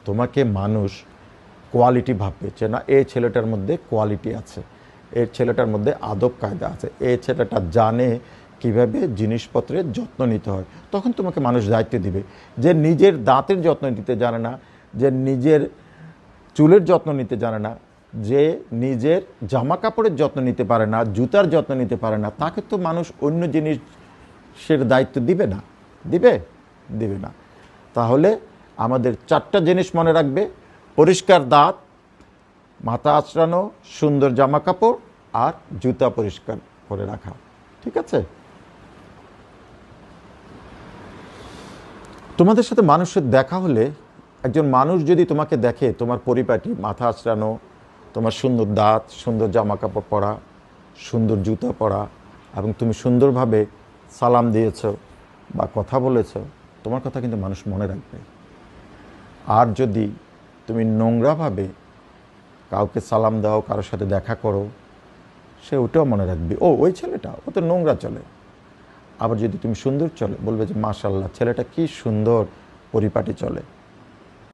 তোমাকে মানুষ কোয়ালিটি ভাববে যে না, এই ছেলেটার মধ্যে কোয়ালিটি আছে, এই ছেলেটার মধ্যে আদব কায়দা আছে, এই ছেলেটা জানে কিভাবে জিনিসপত্রের যত্ন নিতে হয়। তখন তোমাকে মানুষ দায়িত্ব দিবে। যে নিজের দাঁতের যত্ন নিতে জানে না, যে নিজের চুলের যত্ন নিতে জানে না, যে নিজের জামা কাপড়ের যত্ন নিতে পারে না, জুতার যত্ন নিতে পারে না, তাকে তো মানুষ অন্য জিনিসের দায়িত্ব দিবে না। দিবে? দিবে না। তাহলে আমাদের 4টা জিনিস মনে রাখবে: পরিষ্কার দাঁত, মাথা আঁচড়ানো, সুন্দর জামা কাপড়, আর জুতা পরিষ্কার করে রাখা। ঠিক আছে? তোমাদের সাথে মানুষের দেখা হলে, একজন মানুষ যদি তোমাকে দেখে তোমার পরিপাটি, মাথা আঁচড়ানো, তোমার সুন্দর দাঁত, সুন্দর জামা কাপড় পরা, সুন্দর জুতা পরা, এবং তুমি সুন্দরভাবে সালাম দিয়েছ বা কথা বলেছ, তোমার কথা কিন্তু মানুষ মনে রাখবে। আর যদি তুমি নোংরাভাবে কাউকে সালাম দাও, কারোর সাথে দেখা করো, সে ওটাও মনে রাখবে, ও ওই ছেলেটা, ও তো নোংরা চলে। আবার যদি তুমি সুন্দর চলে, বলবে যে মাশাআল্লাহ, ছেলেটা কি সুন্দর পরিপাটি চলে।